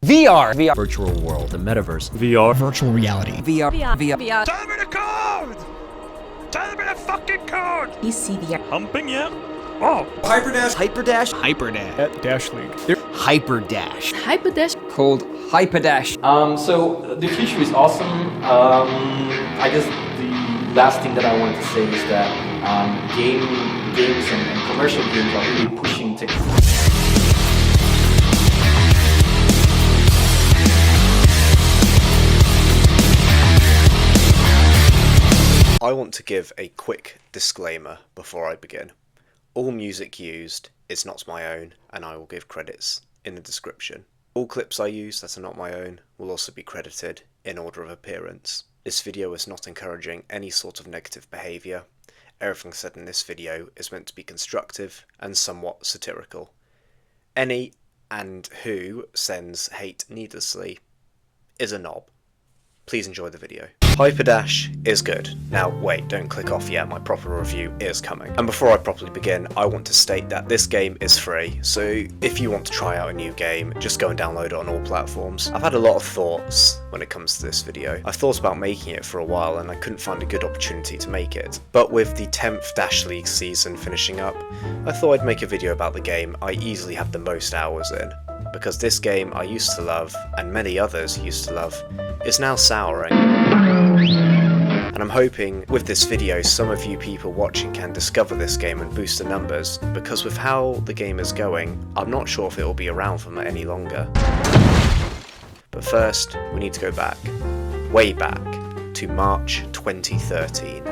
VR. Virtual world, the metaverse. VR. Virtual reality. VR. Tell me the code! Tell me the fucking code! PC VR. Humping, yeah? Oh! Hyperdash. Dash League. Hyperdash. Hyperdash. Called Hyperdash. So the future is awesome. I guess the last thing that I wanted to say is that games and commercial games are really pushing technology. I want to give a quick disclaimer before I begin. All music used is not my own, and I will give credits in the description. All clips I use that are not my own will also be credited in order of appearance. This video is not encouraging any sort of negative behaviour. Everything said in this video is meant to be constructive and somewhat satirical. Any and who sends hate needlessly is a knob. Please enjoy the video. Hyperdash is good. Now wait, don't click off yet, my proper review is coming. And before I properly begin, I want to state that this game is free, so if you want to try out a new game, just go and download it on all platforms. I've had a lot of thoughts when it comes to this video. I've thought about making it for a while and I couldn't find a good opportunity to make it. But with the 10th Dash League season finishing up, I thought I'd make a video about the game I easily have the most hours in. Because this game I used to love, and many others used to love, is now souring. And I'm hoping with this video some of you people watching can discover this game and boost the numbers, because with how the game is going, I'm not sure if it will be around for any longer. But first, we need to go back, way back, to March 2013.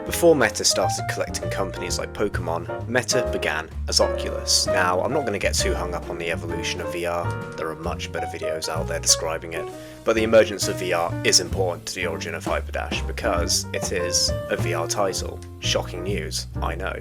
Before Meta started collecting companies like Pokemon, Meta began as Oculus. Now, I'm not going to get too hung up on the evolution of VR, there are much better videos out there describing it, but the emergence of VR is important to the origin of Hyperdash because it is a VR title. Shocking news, I know.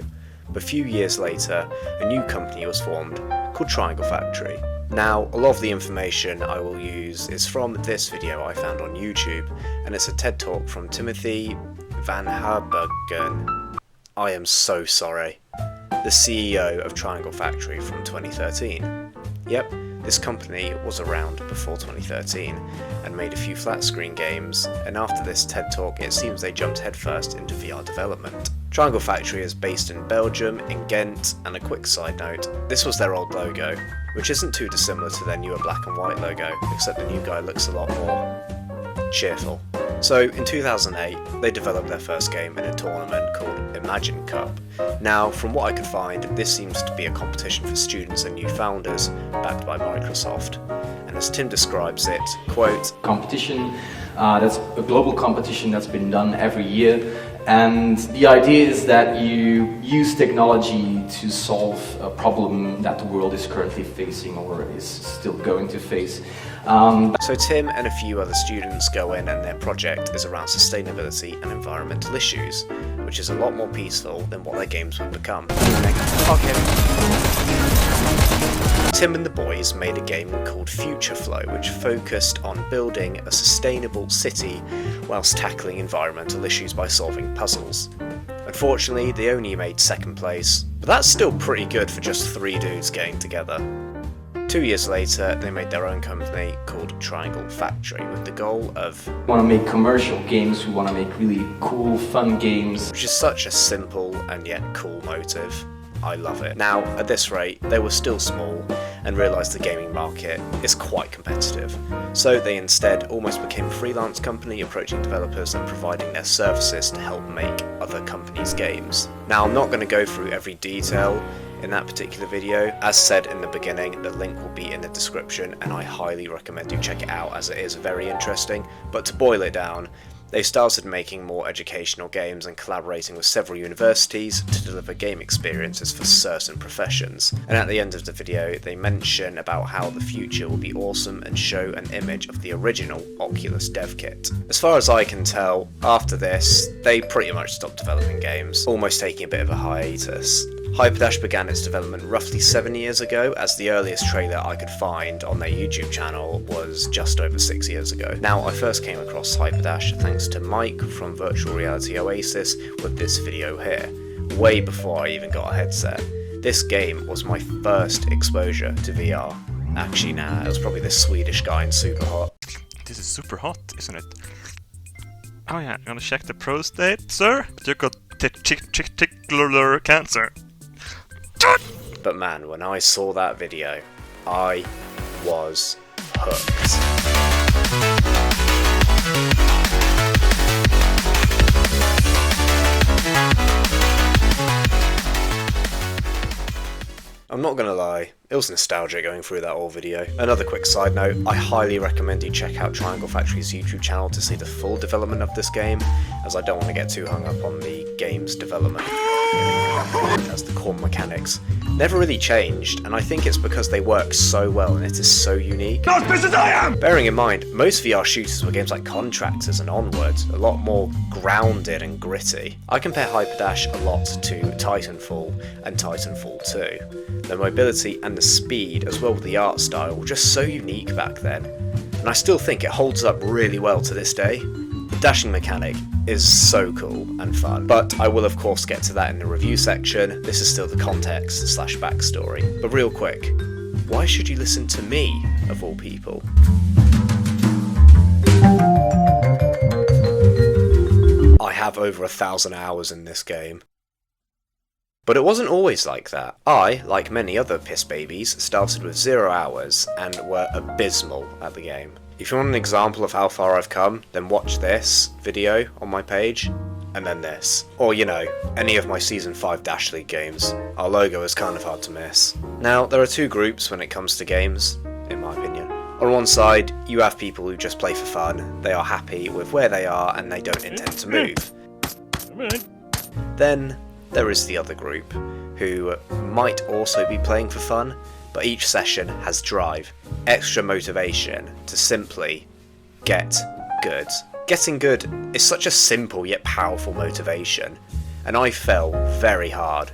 But a few years later, a new company was formed called Triangle Factory. Now, a lot of the information I will use is from this video I found on YouTube, and it's a TED Talk from Timothy Van Habergen. I am so sorry. The CEO of Triangle Factory from 2013. Yep, this company was around before 2013 and made a few flat screen games, and after this TED Talk it seems they jumped headfirst into VR development. Triangle Factory is based in Belgium, in Ghent, and a quick side note, this was their old logo, which isn't too dissimilar to their newer black and white logo, except the new guy looks a lot more cheerful. So in 2008, they developed their first game in a tournament called Imagine Cup. Now, from what I could find, this seems to be a competition for students and new founders, backed by Microsoft. And as Tim describes it, quote, Competition, that's a global competition that's been done every year. And the idea is that you use technology to solve a problem that the world is currently facing or is still going to face. So Tim and a few other students go in and their project is around sustainability and environmental issues, which is a lot more peaceful than what their games would become. Tim and the boys made a game called Future Flow, which focused on building a sustainable city whilst tackling environmental issues by solving puzzles. Unfortunately, they only made second place, but that's still pretty good for just 3 dudes getting together. 2 years later, they made their own company called Triangle Factory with the goal of We want to make commercial games, we want to make really cool, fun games. which is such a simple and yet cool motive. I love it. Now, at this rate, they were still small and realised the gaming market is quite competitive. So they instead almost became a freelance company, approaching developers and providing their services to help make other companies' games. Now, I'm not going to go through every detail in that particular video. As said in the beginning, the link will be in the description and I highly recommend you check it out as it is very interesting. But to boil it down, they started making more educational games and collaborating with several universities to deliver game experiences for certain professions. And at the end of the video, they mention about how the future will be awesome and show an image of the original Oculus dev kit. As far as I can tell, after this, they pretty much stopped developing games, almost taking a bit of a hiatus. Hyperdash began its development roughly 7 years ago, as the earliest trailer I could find on their YouTube channel was just over 6 years ago. Now, I first came across Hyperdash thanks to Mike from Virtual Reality Oasis with this video here, way before I even got a headset. This game was my first exposure to VR. Actually, nah, it was probably this Swedish guy in Superhot. This is super hot, isn't it? Oh yeah, you wanna check the prostate, sir? You got testicular cancer. But man, when I saw that video, I was hooked. I'm not gonna lie, it was nostalgic going through that old video. Another quick side note, I highly recommend you check out Triangle Factory's YouTube channel to see the full development of this game, as I don't want to get too hung up on the game's development as the core mechanics never really changed, and I think it's because they work so well and it is so unique. Not as pissed as I am! Bearing in mind, most VR shooters were games like Contractors and Onward, a lot more grounded and gritty. I compare Hyperdash a lot to Titanfall and Titanfall 2. The mobility and the speed, as well as the art style, were just so unique back then, and I still think it holds up really well to this day. The dashing mechanic is so cool and fun, but I will of course get to that in the review section. This is still the context / backstory. But real quick, why should you listen to me, of all people? I have over 1,000 hours in this game. But it wasn't always like that. I, like many other piss babies, started with 0 hours and were abysmal at the game. If you want an example of how far I've come, then watch this video on my page, and then this. Or, you know, any of my Season 5 Dash League games. Our logo is kind of hard to miss. Now, there are two groups when it comes to games, in my opinion. On one side, you have people who just play for fun, they are happy with where they are and they don't intend to move. Then, there is the other group, who might also be playing for fun, but each session has drive, extra motivation to simply get good. Getting good is such a simple yet powerful motivation, and I fell very hard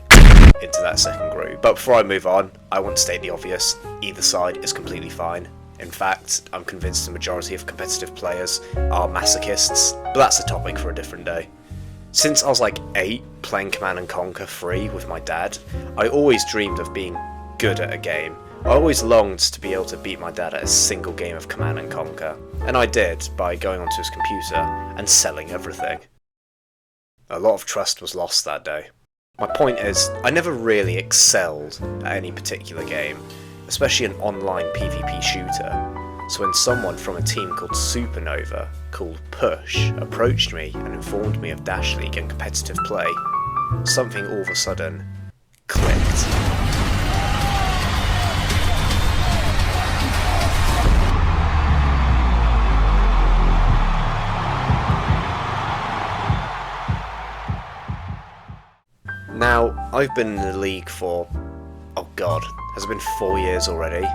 into that second group. But before I move on, I want to state the obvious, either side is completely fine. In fact, I'm convinced the majority of competitive players are masochists, but that's a topic for a different day. Since I was like 8, playing Command & Conquer free with my dad, I always dreamed of being good at a game. I always longed to be able to beat my dad at a single game of Command & Conquer, and I did by going onto his computer and selling everything. A lot of trust was lost that day. My point is, I never really excelled at any particular game, especially an online PvP shooter. So when someone from a team called Supernova, called Push, approached me and informed me of Dash League and competitive play, something all of a sudden clicked. Now, I've been in the league for, oh god, has it been 4 years already?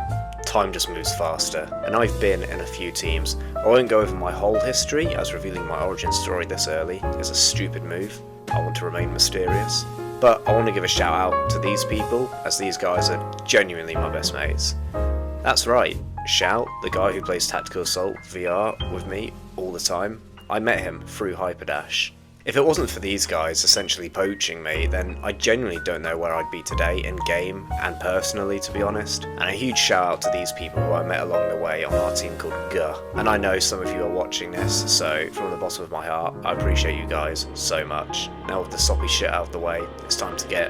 Time just moves faster, and I've been in a few teams. I won't go over my whole history, as revealing my origin story this early is a stupid move. I want to remain mysterious. But I want to give a shout out to these people, as these guys are genuinely my best mates. That's right, Shout, the guy who plays Tactical Assault VR with me all the time, I met him through Hyperdash. If it wasn't for these guys essentially poaching me, then I genuinely don't know where I'd be today in game and personally, to be honest. And a huge shout out to these people who I met along the way on our team called G. And I know some of you are watching this, so from the bottom of my heart, I appreciate you guys so much. Now with the soppy shit out of the way, it's time to get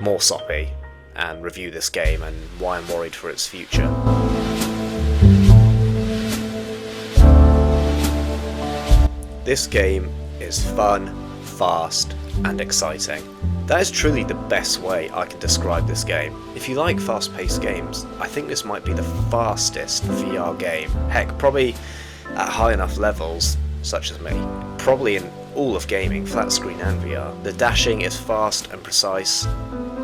more soppy and review this game and why I'm worried for its future. This game is fun, fast, and exciting. That is truly the best way I can describe this game. If you like fast-paced games, I think this might be the fastest VR game. Heck, probably at high enough levels, such as me, probably in all of gaming, flat screen and VR. The dashing is fast and precise,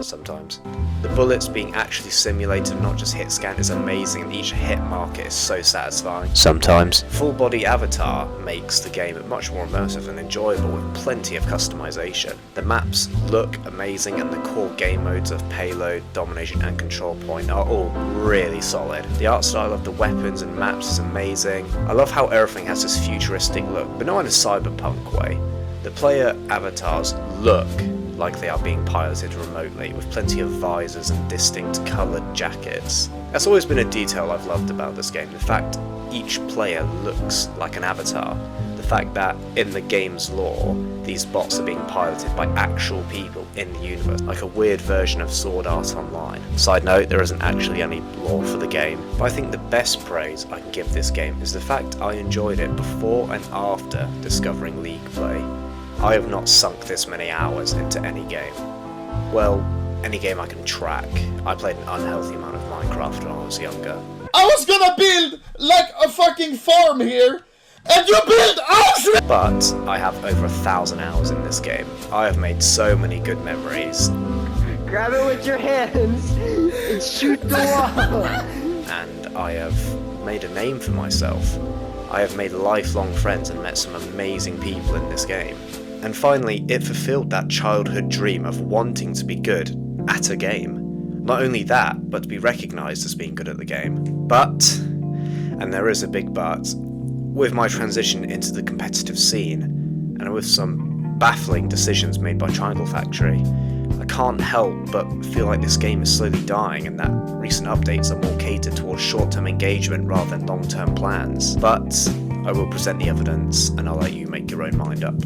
sometimes. The bullets being actually simulated, not just hit scan, is amazing, and each hit marker is so satisfying. Sometimes. Full body avatar makes the game much more immersive and enjoyable with plenty of customization. The maps look amazing, and the core game modes of payload, domination and control point are all really solid. The art style of the weapons and maps is amazing. I love how everything has this futuristic look, but not in a cyberpunk way. The player avatars look like they are being piloted remotely, with plenty of visors and distinct coloured jackets. That's always been a detail I've loved about this game. In fact, each player looks like an avatar. The fact that in the game's lore, these bots are being piloted by actual people in the universe, like a weird version of Sword Art Online. Side note, there isn't actually any lore for the game, but I think the best praise I can give this game is the fact I enjoyed it before and after discovering League play. I have not sunk this many hours into any game. Well, any game I can track. I played an unhealthy amount of Minecraft when I was younger. I was gonna build like a fucking farm here, and you build Auschwitz! But I have over 1,000 hours in this game. I have made so many good memories. Grab it with your hands and shoot the wall. And I have made a name for myself. I have made lifelong friends and met some amazing people in this game. And finally, it fulfilled that childhood dream of wanting to be good at a game. Not only that, but to be recognised as being good at the game. But, and there is a big but, with my transition into the competitive scene, and with some baffling decisions made by Triangle Factory, I can't help but feel like this game is slowly dying and that recent updates are more catered towards short-term engagement rather than long-term plans. But I will present the evidence and I'll let you make your own mind up.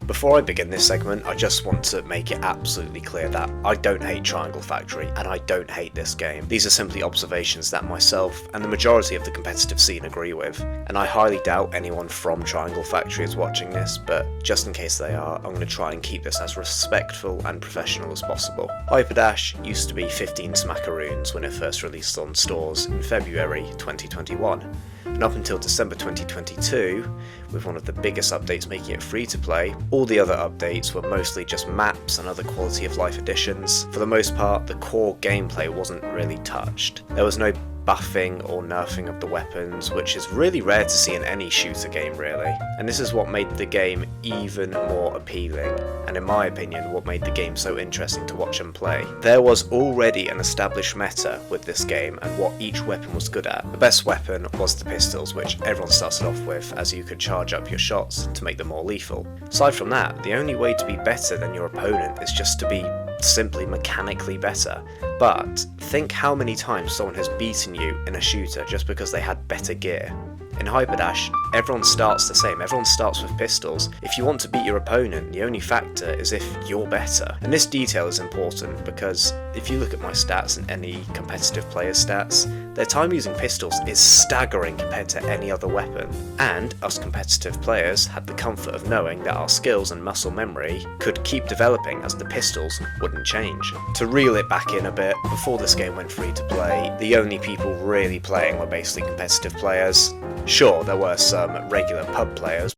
Before I begin this segment, I just want to make it absolutely clear that I don't hate Triangle Factory and I don't hate this game. These are simply observations that myself and the majority of the competitive scene agree with, and I highly doubt anyone from Triangle Factory is watching this, but just in case they are, I'm going to try and keep this as respectful and professional as possible. Hyperdash used to be 15 smackaroons when it first released on stores in February 2021. And up until December 2022, with one of the biggest updates making it free to play, all the other updates were mostly just maps and other quality of life additions. For the most part, the core gameplay wasn't really touched. There was no buffing or nerfing of the weapons, which is really rare to see in any shooter game really. And this is what made the game even more appealing, and in my opinion what made the game so interesting to watch and play. There was already an established meta with this game and what each weapon was good at. The best weapon was the pistols, which everyone started off with, as you could charge up your shots to make them more lethal. Aside from that, the only way to be better than your opponent is just to be simply mechanically better. But think how many times someone has beaten you in a shooter just because they had better gear. In Hyperdash, everyone starts the same, everyone starts with pistols. If you want to beat your opponent, the only factor is if you're better. And this detail is important because if you look at my stats and any competitive player's stats, their time using pistols is staggering compared to any other weapon. And us competitive players had the comfort of knowing that our skills and muscle memory could keep developing as the pistols wouldn't change. To reel it back in a bit, before this game went free to play, the only people really playing were basically competitive players. Sure, there were some regular pub players,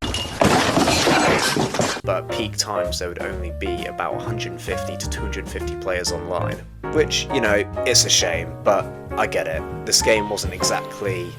but at peak times there would only be about 150 to 250 players online. Which, you know, it's a shame, but I get it. This game wasn't exactly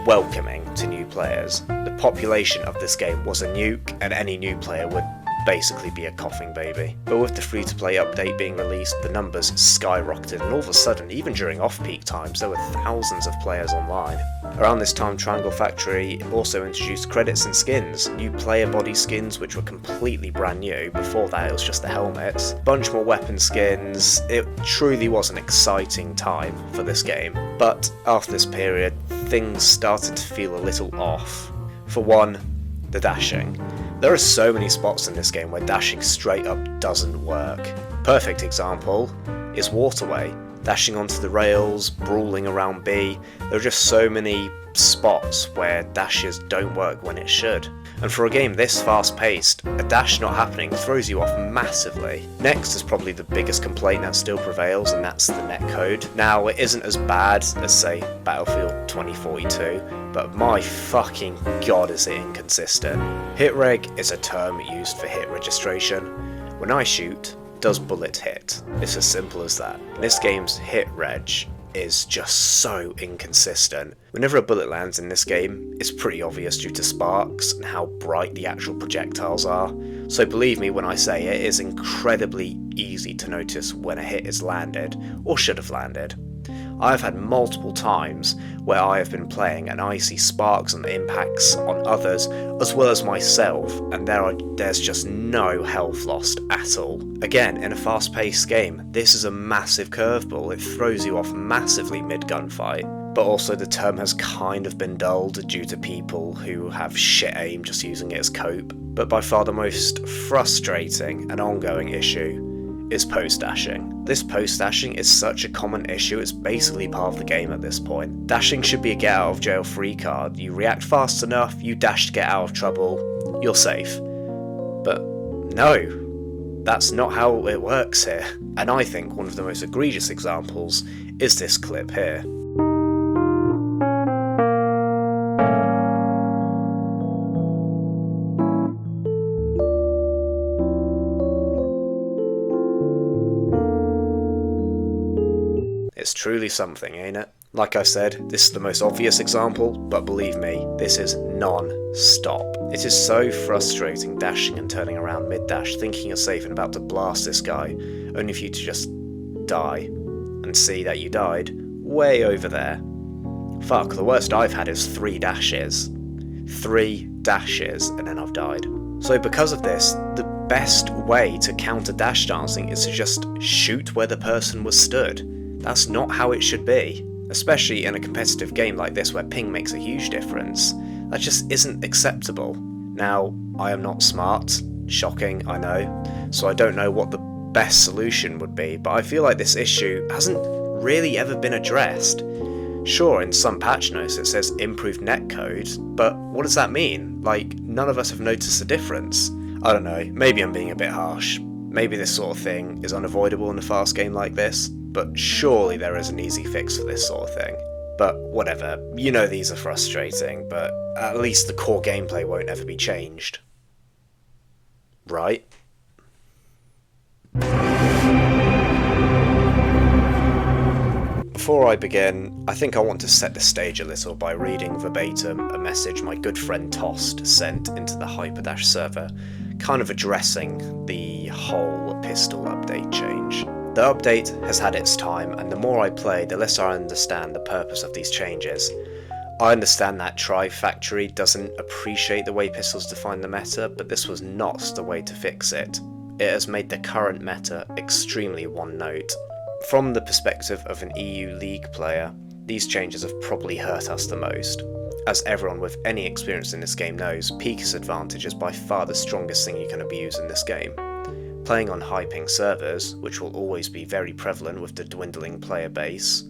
welcoming to new players. The population of this game was a nuke, and any new player would basically be a coughing baby. But with the free-to-play update being released, the numbers skyrocketed, and all of a sudden, even during off-peak times, there were thousands of players online. Around this time, Triangle Factory also introduced credits and skins, new player body skins which were completely brand new. Before that it was just the helmets, bunch more weapon skins. It truly was an exciting time for this game. But after this period, things started to feel a little off. For one, the dashing. There are so many spots in this game where dashing straight up doesn't work. Perfect example is Waterway. Dashing onto the rails, brawling around B, there are just so many spots where dashes don't work when it should. And for a game this fast paced, a dash not happening throws you off massively. Next is probably the biggest complaint that still prevails, and that's the netcode. Now it isn't as bad as say Battlefield 2042, but my fucking god is it inconsistent. Hit reg is a term used for hit registration. When I shoot, does bullet hit? It's as simple as that. This game's hit reg is just so inconsistent. Whenever a bullet lands in this game, it's pretty obvious due to sparks and how bright the actual projectiles are. So believe me when I say it is incredibly easy to notice when a hit is landed, or should have landed. I have had multiple times where I have been playing and I see sparks and impacts on others as well as myself, and there's just no health lost at all. Again, in a fast-paced game, this is a massive curveball. It throws you off massively mid-gunfight, but also the term has kind of been dulled due to people who have shit aim just using it as cope. But by far the most frustrating and ongoing issue is post-dashing. This post-dashing is such a common issue, it's basically part of the game at this point. Dashing should be a get out of jail free card. You react fast enough, you dash to get out of trouble, you're safe. But no, that's not how it works here. And I think one of the most egregious examples is this clip here. It's truly something, ain't it? Like I said, this is the most obvious example, but believe me, this is non-stop. It is so frustrating dashing and turning around mid-dash, thinking you're safe and about to blast this guy, only for you to just die, and see that you died way over there. Fuck, the worst I've had is 3 dashes. 3 dashes, and then I've died. So because of this, the best way to counter dash dancing is to just shoot where the person was stood. That's not how it should be, especially in a competitive game like this where ping makes a huge difference. That just isn't acceptable. Now, I am not smart, shocking, I know, so I don't know what the best solution would be, but I feel like this issue hasn't really ever been addressed. Sure, in some patch notes it says improved netcode, but what does that mean? Like, none of us have noticed a difference. I don't know, maybe I'm being a bit harsh. Maybe this sort of thing is unavoidable in a fast game like this, but surely there is an easy fix for this sort of thing. But whatever, you know these are frustrating, but at least the core gameplay won't ever be changed. Right? Before I begin, I think I want to set the stage a little by reading verbatim a message my good friend Tost sent into the Hyperdash server, kind of addressing the whole pistol update change. The update has had its time, and the more I play, the less I understand the purpose of these changes. I understand that Tri-Factory doesn't appreciate the way pistols define the meta, but this was not the way to fix it. It has made the current meta extremely one-note. From the perspective of an EU League player, these changes have probably hurt us the most. As everyone with any experience in this game knows, Pika's advantage is by far the strongest thing you can abuse in this game. Playing on high ping servers, which will always be very prevalent with the dwindling player base,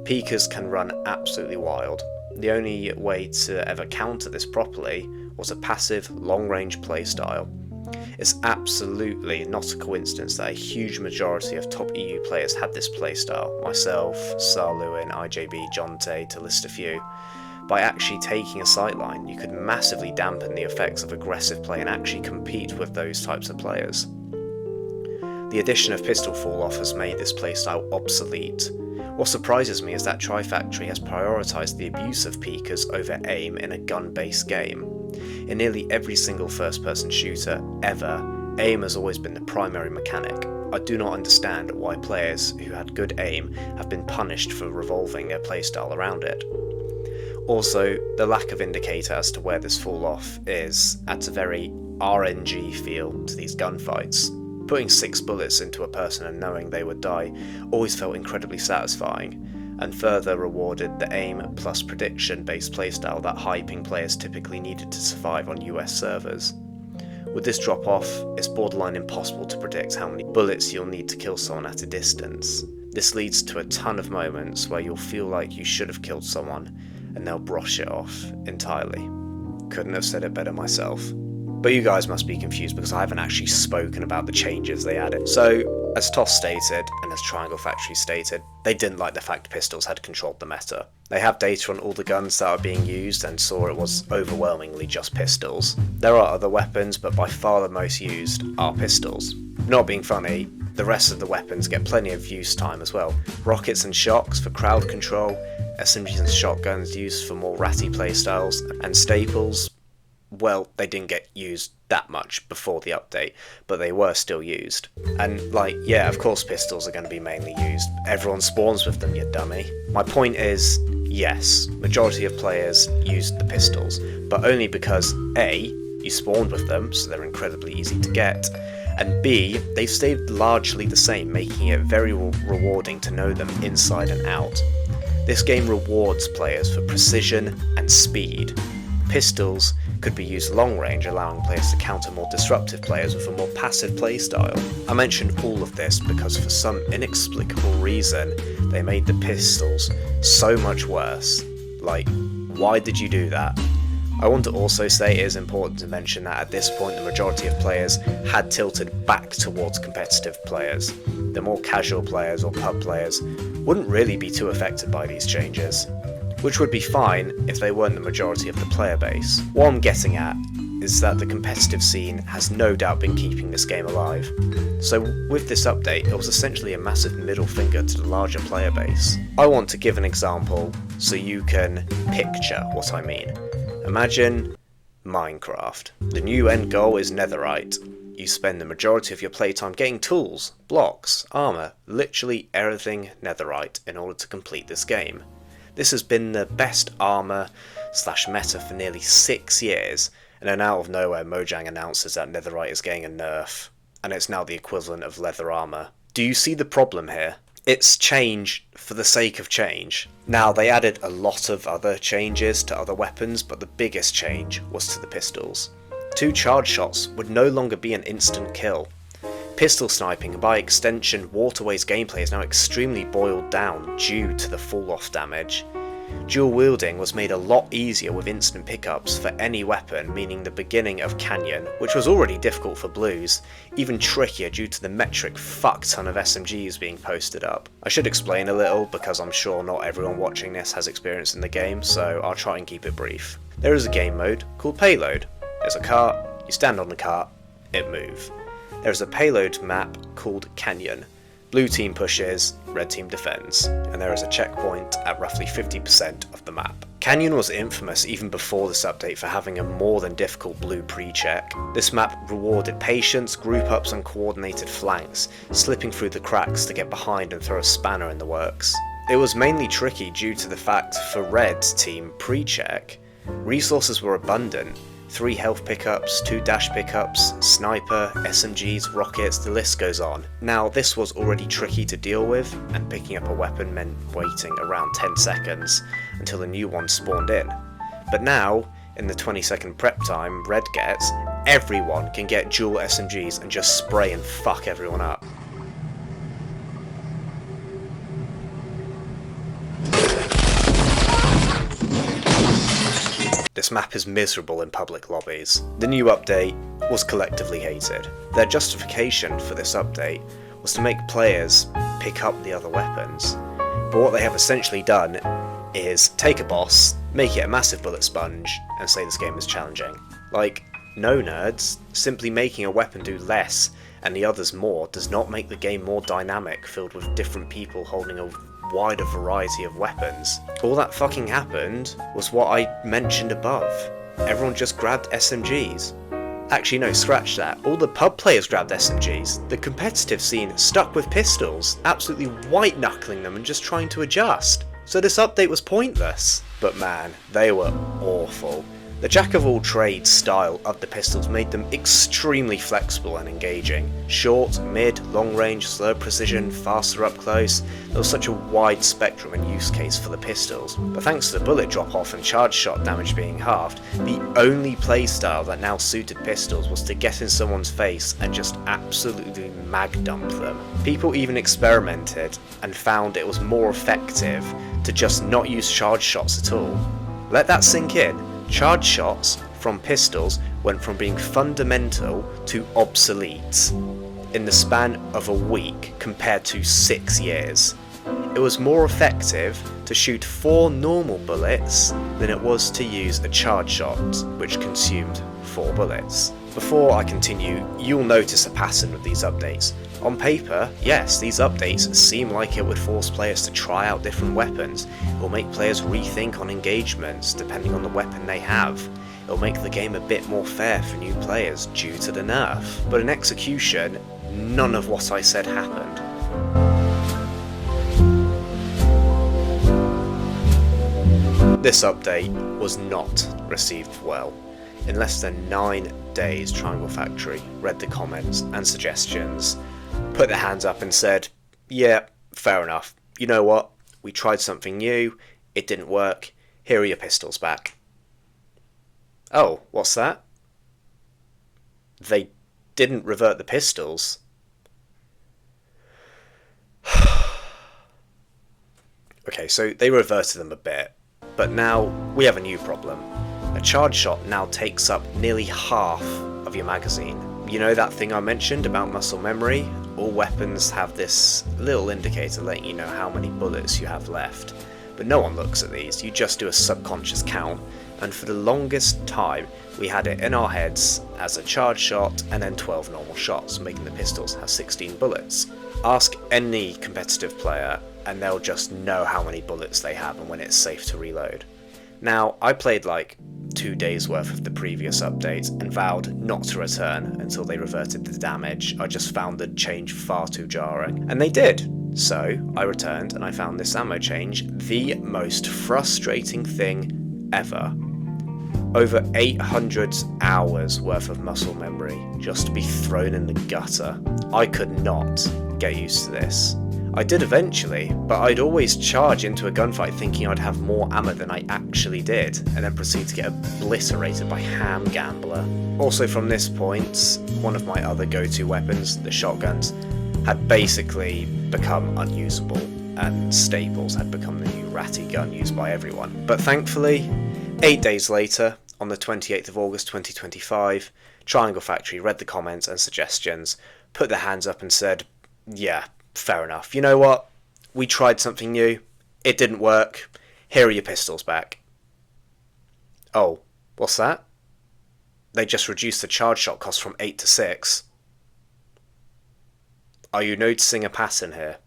Pikas can run absolutely wild. The only way to ever counter this properly was a passive, long-range playstyle. It's absolutely not a coincidence that a huge majority of top EU players had this playstyle, myself, Sarluin, IJB, Jonte, to list a few. By actually taking a sightline, you could massively dampen the effects of aggressive play and actually compete with those types of players. The addition of pistol fall-off has made this playstyle obsolete. What surprises me is that Tri-Factory has prioritised the abuse of Pikas over aim in a gun-based game. In nearly every single first-person shooter ever, aim has always been the primary mechanic. I do not understand why players who had good aim have been punished for revolving their playstyle around it. Also, the lack of indicator as to where this fall-off is adds a very RNG feel to these gunfights. Putting 6 bullets into a person and knowing they would die always felt incredibly satisfying, and further rewarded the aim plus prediction based playstyle that high ping players typically needed to survive on US servers. With this drop off, it's borderline impossible to predict how many bullets you'll need to kill someone at a distance. This leads to a ton of moments where you'll feel like you should have killed someone, and they'll brush it off entirely. Couldn't have said it better myself. But you guys must be confused because I haven't actually spoken about the changes they added. So, as Toss stated, and as Triangle Factory stated, they didn't like the fact pistols had controlled the meta. They have data on all the guns that are being used and saw it was overwhelmingly just pistols. There are other weapons, but by far the most used are pistols. Not being funny, the rest of the weapons get plenty of use time as well. Rockets and shocks for crowd control, SMGs and shotguns used for more ratty playstyles, and staples, well, they didn't get used that much before the update, but they were still used. And like, yeah, of course pistols are going to be mainly used. Everyone spawns with them, you dummy. My point is, yes, majority of players used the pistols, but only because A, you spawned with them, so they're incredibly easy to get, and B, they've stayed largely the same, making it very rewarding to know them inside and out. This game rewards players for precision and speed. Pistols could be used long range, allowing players to counter more disruptive players with a more passive playstyle. I mention all of this because for some inexplicable reason, they made the pistols so much worse. Like, why did you do that? I want to also say it is important to mention that at this point the majority of players had tilted back towards competitive players. The more casual players or pub players wouldn't really be too affected by these changes, which would be fine if they weren't the majority of the player base. What I'm getting at is that the competitive scene has no doubt been keeping this game alive. So with this update, it was essentially a massive middle finger to the larger player base. I want to give an example so you can picture what I mean. Imagine Minecraft. The new end goal is netherite. You spend the majority of your playtime getting tools, blocks, armour, literally everything netherite in order to complete this game. This has been the best armour / meta for nearly 6 years, and then out of nowhere Mojang announces that netherite is getting a nerf, and it's now the equivalent of leather armour. Do you see the problem here? It's change for the sake of change. Now, they added a lot of other changes to other weapons, but the biggest change was to the pistols. 2 charge shots would no longer be an instant kill. Pistol sniping, and by extension Waterway's gameplay, is now extremely boiled down due to the fall-off damage. Dual wielding was made a lot easier with instant pickups for any weapon, meaning the beginning of Canyon, which was already difficult for blues, even trickier due to the metric fuck ton of SMGs being posted up. I should explain a little, because I'm sure not everyone watching this has experience in the game, so I'll try and keep it brief. There is a game mode called Payload. There's a cart, you stand on the cart, it moves. There is a payload map called Canyon. Blue team pushes, red team defends, and there is a checkpoint at roughly 50% of the map. Canyon was infamous even before this update for having a more than difficult blue pre-check. This map rewarded patience, group ups and coordinated flanks, slipping through the cracks to get behind and throw a spanner in the works. It was mainly tricky due to the fact for red team pre-check, resources were abundant. 3 health pickups, 2 dash pickups, sniper, SMGs, rockets, the list goes on. Now this was already tricky to deal with, and picking up a weapon meant waiting around 10 seconds until a new one spawned in. But now, in the 20-second prep time red gets, everyone can get dual SMGs and just spray and fuck everyone up. This map is miserable in public lobbies. The new update was collectively hated. Their justification for this update was to make players pick up the other weapons. But what they have essentially done is take a boss, make it a massive bullet sponge, and say this game is challenging. Like, no nerds, simply making a weapon do less and the others more does not make the game more dynamic, filled with different people holding a wider variety of weapons. All that fucking happened was what I mentioned above. Everyone just grabbed SMGs. Actually no, scratch that. All the pub players grabbed SMGs. The competitive scene stuck with pistols, absolutely white knuckling them and just trying to adjust. So this update was pointless. But man, they were awful. The jack-of-all-trades style of the pistols made them extremely flexible and engaging. Short, mid, long range, slow precision, faster up close. There was such a wide spectrum and use case for the pistols. But thanks to the bullet drop-off and charge shot damage being halved, the only playstyle that now suited pistols was to get in someone's face and just absolutely mag dump them. People even experimented and found it was more effective to just not use charge shots at all. Let that sink in. Charge shots from pistols went from being fundamental to obsolete in the span of a week compared to 6 years. It was more effective to shoot 4 normal bullets than it was to use a charge shot, which consumed 4 bullets. Before I continue, you'll notice a pattern with these updates. On paper, yes, these updates seem like it would force players to try out different weapons, or make players rethink on engagements depending on the weapon they have. it'll make the game a bit more fair for new players due to the nerf. But in execution, none of what I said happened. This update was not received well. In less than 9 days, Triangle Factory read the comments and suggestions, put their hands up and said, yeah, fair enough. You know what? We tried something new, it didn't work, here are your pistols back. Oh, what's that? They didn't revert the pistols? Okay, so they reverted them a bit, but now we have a new problem. A charge shot now takes up nearly half of your magazine. You know that thing I mentioned about muscle memory? All weapons have this little indicator letting you know how many bullets you have left. But no one looks at these, you just do a subconscious count, and for the longest time we had it in our heads as a charge shot and then 12 normal shots, making the pistols have 16 bullets. Ask any competitive player and they'll just know how many bullets they have and when it's safe to reload. Now, I played like 2 days worth of the previous update and vowed not to return until they reverted the damage. I just found the change far too jarring, and they did. So I returned and I found this ammo change the most frustrating thing ever. Over 800 hours worth of muscle memory just to be thrown in the gutter. I could not get used to this. I did eventually, but I'd always charge into a gunfight thinking I'd have more ammo than I actually did, and then proceed to get obliterated by Ham Gambler. Also from this point, one of my other go-to weapons, the shotguns, had basically become unusable, and Staples had become the new ratty gun used by everyone. But thankfully, 8 days later, on the 28th of August 2025, Triangle Factory read the comments and suggestions, put their hands up and said, yeah, fair enough. You know what? We tried something new. It didn't work. Here are your pistols back. Oh, what's that? They just reduced the charge shot cost from 8 to 6. Are you noticing a pattern here?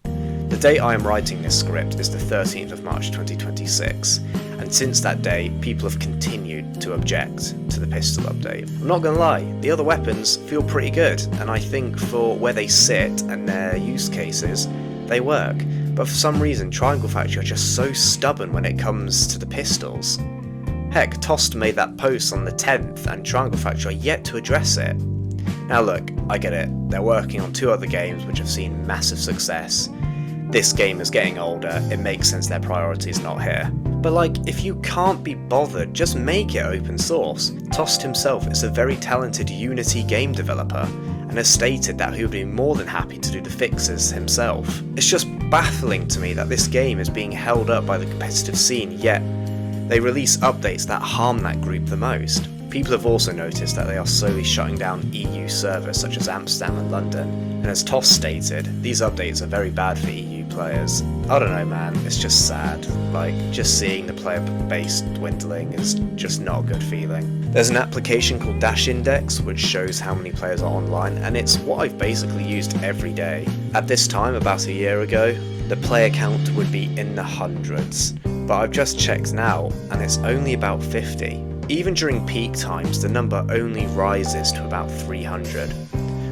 The date I am writing this script is the 13th of March 2026, and since that day, people have continued to object to the pistol update. I'm not gonna lie, the other weapons feel pretty good, and I think for where they sit and their use cases, they work. But for some reason, Triangle Factory are just so stubborn when it comes to the pistols. Heck, Tost made that post on the 10th, and Triangle Factory are yet to address it. Now look, I get it, they're working on 2 other games which have seen massive success. This game is getting older, it makes sense their priority's not here. But like, if you can't be bothered, just make it open source. Tost himself is a very talented Unity game developer, and has stated that he would be more than happy to do the fixes himself. It's just baffling to me that this game is being held up by the competitive scene, yet they release updates that harm that group the most. People have also noticed that they are slowly shutting down EU servers such as Amsterdam and London, and as Toss stated, these updates are very bad for EU players. I don't know man, it's just sad. Like, just seeing the player base dwindling is just not a good feeling. There's an application called Dash Index which shows how many players are online, and it's what I've basically used every day. At this time, about a year ago, the player count would be in the hundreds, but I've just checked now and it's only about 50. Even during peak times, the number only rises to about 300,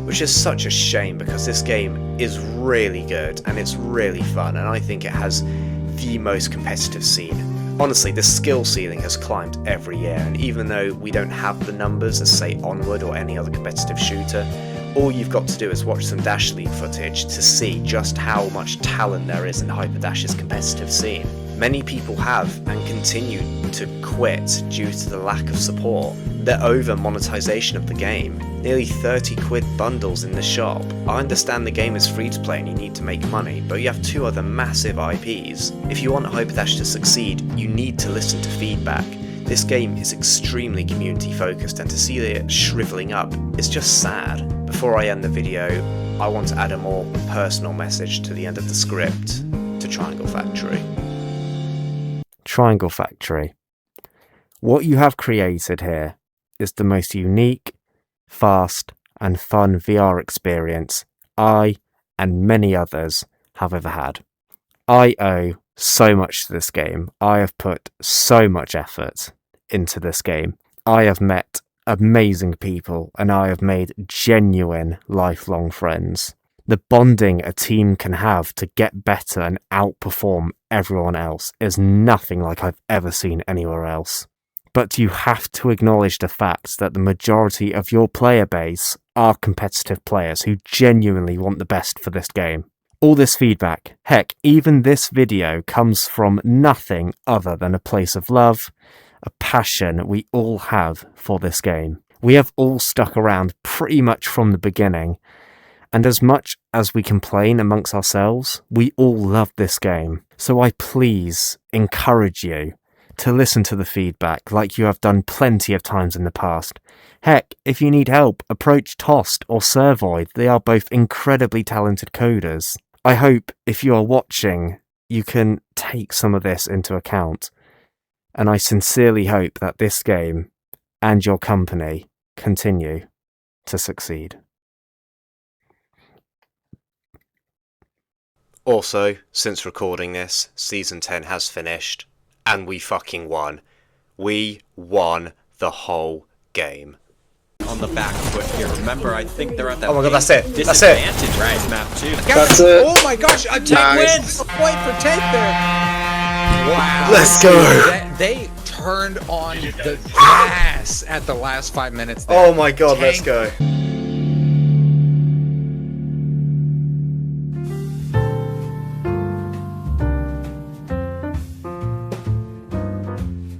which is such a shame because this game is really good and it's really fun, and I think it has the most competitive scene. Honestly, the skill ceiling has climbed every year, and even though we don't have the numbers as say Onward or any other competitive shooter, all you've got to do is watch some Dash League footage to see just how much talent there is in Hyperdash's competitive scene. Many people have and continue to quit due to the lack of support. The over monetization of the game. Nearly 30 quid bundles in the shop. I understand the game is free to play and you need to make money, but you have 2 other massive IPs. If you want Hyperdash to succeed, you need to listen to feedback. This game is extremely community focused, and to see it shriveling up is just sad. Before I end the video, I want to add a more personal message to the end of the script to Triangle Factory. Triangle Factory. What you have created here is the most unique, fast, and fun VR experience I and many others have ever had. I owe so much to this game. I have put so much effort into this game, I have met amazing people and I have made genuine lifelong friends. The bonding a team can have to get better and outperform everyone else is nothing like I've ever seen anywhere else. But you have to acknowledge the fact that the majority of your player base are competitive players who genuinely want the best for this game. All this feedback, heck, even this video comes from nothing other than a place of love, a passion we all have for this game. We have all stuck around pretty much from the beginning, and as much as we complain amongst ourselves, we all love this game. So I please encourage you to listen to the feedback like you have done plenty of times in the past. Heck, if you need help, approach Tost or Servoid. They are both incredibly talented coders. I hope if you are watching, you can take some of this into account. And I sincerely hope that this game and your company continue to succeed. Also, since recording this, Season 10 has finished, and we fucking won. We won the whole game. On the back foot here. Remember, I think they're at that Oh my god, that's it. That's it. disadvantage right map too. That's it. Oh my gosh, a tank wins! A point for tank there! Wow. Let's go. They turned on the gas at the last 5 minutes there. Oh my god, let's go.